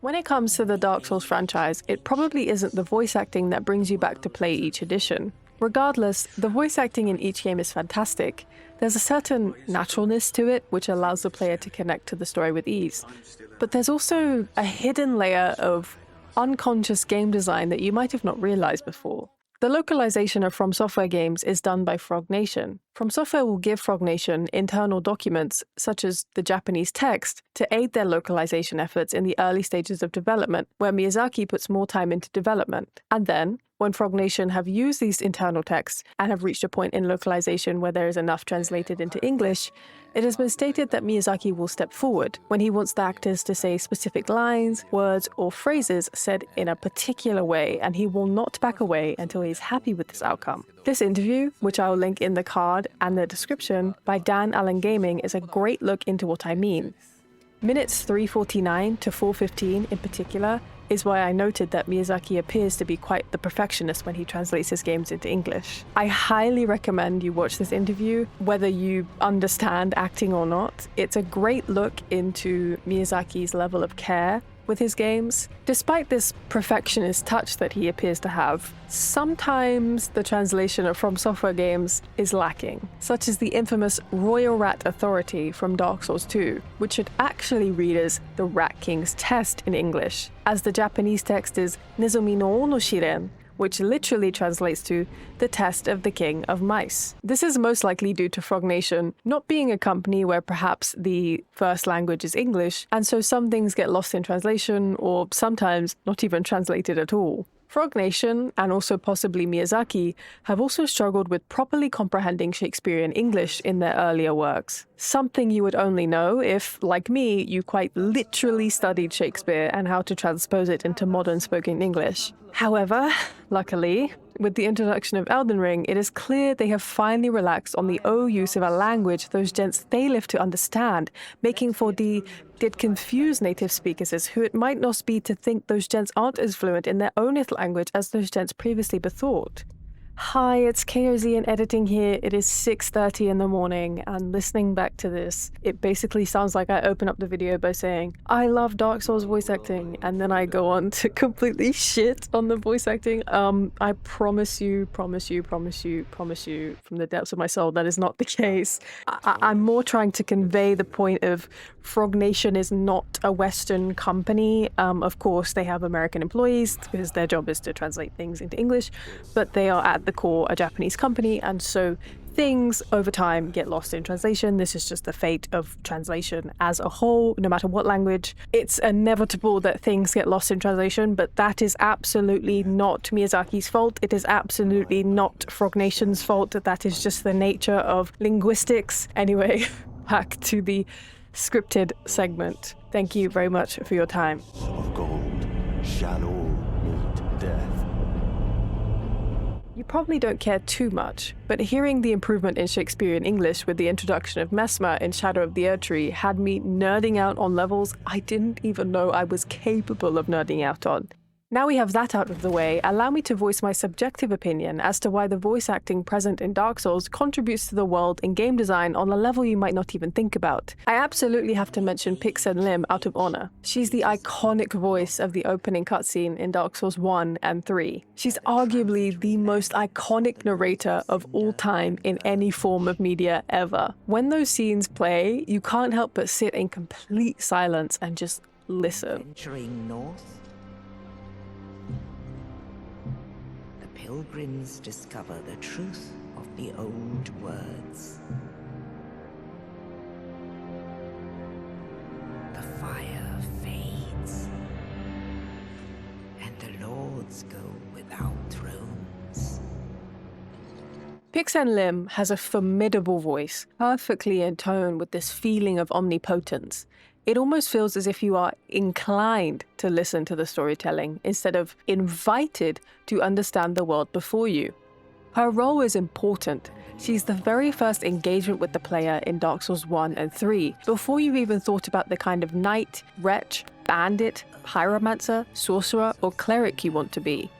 When it comes to the Dark Souls franchise, it probably isn't the voice acting that brings you back to play each edition. Regardless, the voice acting in each game is fantastic. There's a certain naturalness to it, which allows the player to connect to the story with ease. But there's also a hidden layer of unconscious game design that you might have not realized before. The localization of FromSoftware games is done by Frognation. FromSoftware will give Frognation internal documents, such as the Japanese text, to aid their localization efforts in the early stages of development, where Miyazaki puts more time into development. And then, when Frognation have used these internal texts and have reached a point in localization where there is enough translated into English, it has been stated that Miyazaki will step forward when he wants the actors to say specific lines, words, or phrases said in a particular way, and he will not back away until he is happy with this outcome. This interview, which I will link in the card and the description, by Dan Allen Gaming is a great look into what I mean. Minutes 3:49 to 4:15 in particular is why I noted that Miyazaki appears to be quite the perfectionist when he translates his games into English. I highly recommend you watch this interview, whether you understand acting or not. It's a great look into Miyazaki's level of care with his games. Despite this perfectionist touch that he appears to have, sometimes the translation of FromSoftware games is lacking, such as the infamous Royal Rat Authority from Dark Souls 2, which should actually read as the Rat King's Test in English, as the Japanese text is Nezumi no no Shiren, which literally translates to the test of the king of mice. This is most likely due to Frognation not being a company where perhaps the first language is English, and so some things get lost in translation or sometimes not even translated at all. Frognation, and also possibly Miyazaki, have also struggled with properly comprehending Shakespearean English in their earlier works. Something you would only know if, like me, you quite literally studied Shakespeare and how to transpose it into modern spoken English. However, luckily, with the introduction of Elden Ring, it is clear they have finally relaxed on the use of a language those gents they live to understand, making for the did confuse native speakers as who it might not be to think those gents aren't as fluent in their own language as those gents previously bethought. Hi, it's KOZ and editing here. It is 6:30 in the morning, and listening back to this, it basically sounds like I open up the video by saying, I love Dark Souls voice acting, and then I go on to completely shit on the voice acting. I promise you from the depths of my soul, that is not the case. I'm more trying to convey the point of Frognation is not a Western company. Of course, they have American employees because their job is to translate things into English, but they are at the core a Japanese company, and so things over time get lost in translation. This is just the fate of translation as a whole, no matter what language. It's inevitable that things get lost in translation, but that is absolutely not Miyazaki's fault. It is absolutely not Frognation's fault. That is just the nature of linguistics. Anyway, back to the scripted segment. Thank you very much for your time. Of gold shall all meet death. You probably don't care too much, but hearing the improvement in Shakespearean English with the introduction of Mesmer in Shadow of the Erdtree had me nerding out on levels I didn't even know I was capable of nerding out on. Now we have that out of the way, allow me to voice my subjective opinion as to why the voice acting present in Dark Souls contributes to the world and game design on a level you might not even think about. I absolutely have to mention Pixen Lim out of honor. She's the iconic voice of the opening cutscene in Dark Souls 1 and 3. She's arguably the most iconic narrator of all time in any form of media ever. When those scenes play, you can't help but sit in complete silence and just listen. Venturing north, pilgrims discover the truth of the old words. The fire fades, and the lords go without thrones. Pixen Lim has a formidable voice, perfectly in tone with this feeling of omnipotence. It almost feels as if you are inclined to listen to the storytelling instead of invited to understand the world before you. Her role is important. She's the very first engagement with the player in Dark Souls 1 and 3, before you've even thought about the kind of knight, wretch, bandit, pyromancer, sorcerer, or cleric you want to be.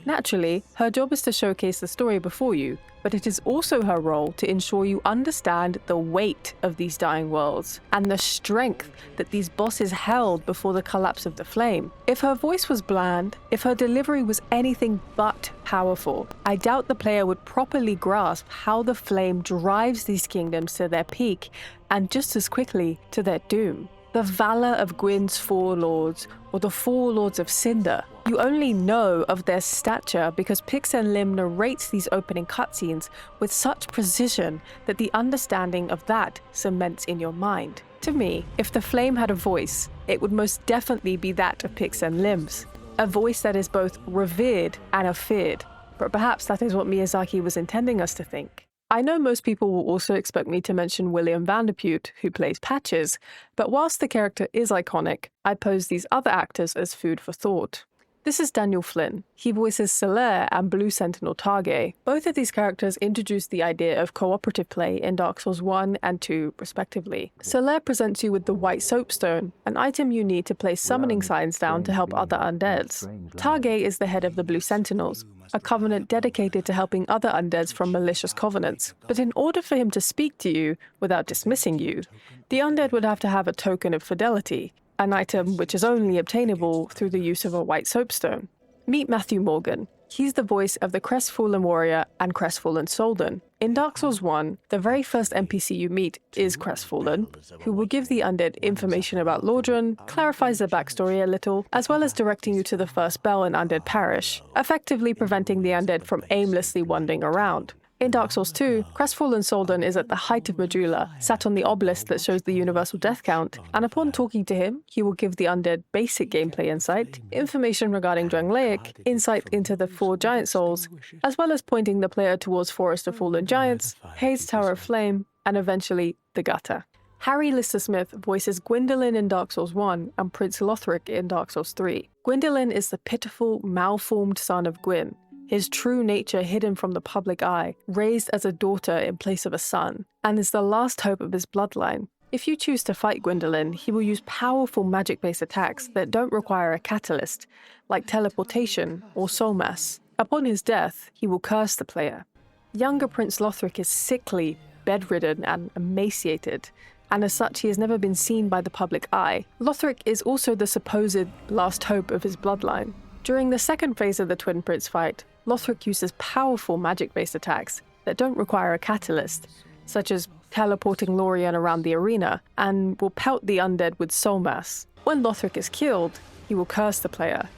Naturally, her job is to showcase the story before you, but it is also her role to ensure you understand the weight of these dying worlds and the strength that these bosses held before the collapse of the flame. If her voice was bland, if her delivery was anything but powerful, I doubt the player would properly grasp how the flame drives these kingdoms to their peak and just as quickly to their doom. The valor of Gwyn's four lords, or the four lords of Cinder. You only know of their stature because Pixenlim narrates these opening cutscenes with such precision that the understanding of that cements in your mind. To me, if the flame had a voice, it would most definitely be that of Pixenlim's. A voice that is both revered and afeared. But perhaps that is what Miyazaki was intending us to think. I know most people will also expect me to mention William Vanderpute, who plays Patches, but whilst the character is iconic, I pose these other actors as food for thought. This is Daniel Flynn. He voices Solaire and Blue Sentinel Targe. Both of these characters introduced the idea of cooperative play in Dark Souls 1 and 2, respectively. Solaire presents you with the White Soapstone, an item you need to place summoning signs down to help other undeads. Targe is the head of the Blue Sentinels, a covenant dedicated to helping other undeads from malicious covenants. But in order for him to speak to you without dismissing you, the undead would have to have a token of fidelity, an item which is only obtainable through the use of a white soapstone. Meet Matthew Morgan. He's the voice of the Crestfallen Warrior and Crestfallen Soldan. In Dark Souls 1, the very first NPC you meet is Crestfallen, who will give the undead information about Lordran, clarifies the backstory a little, as well as directing you to the first bell in Undead Parish, effectively preventing the undead from aimlessly wandering around. In Dark Souls 2, Crestfallen Soldan is at the height of Medulla, sat on the obelisk that shows the universal death count, and upon talking to him, he will give the undead basic gameplay insight, information regarding Drangleic, insight into the 4 giant souls, as well as pointing the player towards Forest of Fallen Giants, Hayes Tower of Flame, and eventually the Gutter. Harry Lister Smith voices Gwyndolin in Dark Souls 1 and Prince Lothric in Dark Souls 3. Gwyndolin is the pitiful, malformed son of Gwyn, his true nature hidden from the public eye, raised as a daughter in place of a son, and is the last hope of his bloodline. If you choose to fight Gwyndolin, he will use powerful magic-based attacks that don't require a catalyst, like teleportation or soul mass. Upon his death, he will curse the player. Younger Prince Lothric is sickly, bedridden, and emaciated, and as such he has never been seen by the public eye. Lothric is also the supposed last hope of his bloodline. During the second phase of the Twin Prince fight, Lothric uses powerful magic-based attacks that don't require a catalyst, such as teleporting Lorien around the arena, and will pelt the undead with soul mass. When Lothric is killed, he will curse the player.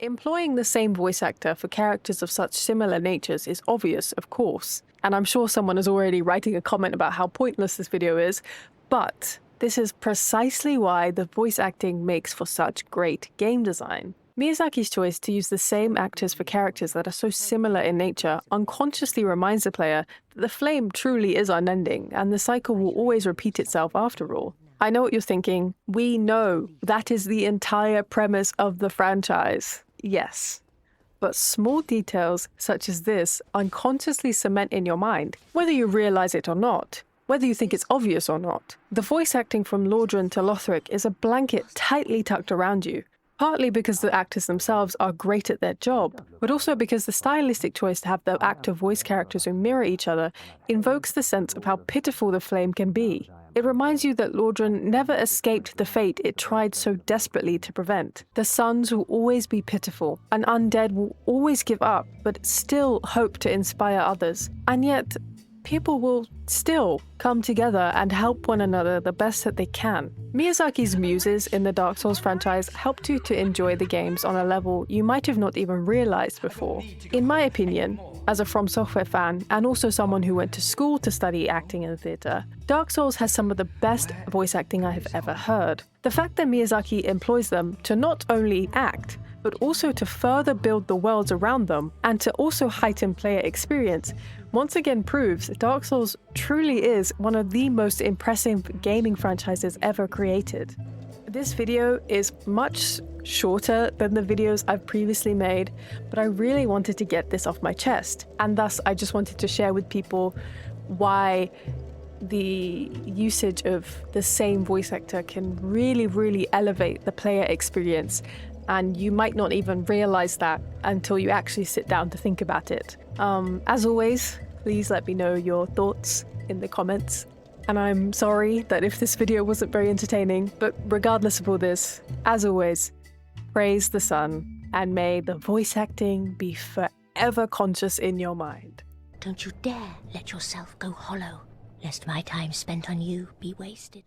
Employing the same voice actor for characters of such similar natures is obvious, of course, and I'm sure someone is already writing a comment about how pointless this video is, but this is precisely why the voice acting makes for such great game design. Miyazaki's choice to use the same actors for characters that are so similar in nature unconsciously reminds the player that the flame truly is unending, and the cycle will always repeat itself after all. I know what you're thinking. We know that is the entire premise of the franchise. Yes. But small details such as this unconsciously cement in your mind, whether you realize it or not, whether you think it's obvious or not. The voice acting from Lordran to Lothric is a blanket tightly tucked around you, partly because the actors themselves are great at their job, but also because the stylistic choice to have the actor voice characters who mirror each other invokes the sense of how pitiful the flame can be. It reminds you that Lordran never escaped the fate it tried so desperately to prevent. The suns will always be pitiful, and undead will always give up, but still hope to inspire others. And yet, people will still come together and help one another the best that they can. Miyazaki's muses in the Dark Souls franchise helped you to enjoy the games on a level you might have not even realized before. In my opinion, as a FromSoftware fan, and also someone who went to school to study acting and theatre, Dark Souls has some of the best voice acting I have ever heard. The fact that Miyazaki employs them to not only act, but also to further build the worlds around them, and to also heighten player experience, once again proves Dark Souls truly is one of the most impressive gaming franchises ever created. This video is much shorter than the videos I've previously made, but I really wanted to get this off my chest, and thus I just wanted to share with people why the usage of the same voice actor can really, really elevate the player experience. And you might not even realize that until you actually sit down to think about it. As always, please let me know your thoughts in the comments. And I'm sorry that if this video wasn't very entertaining, but regardless of all this, as always, praise the sun, and may the voice acting be forever conscious in your mind. Don't you dare let yourself go hollow, lest my time spent on you be wasted.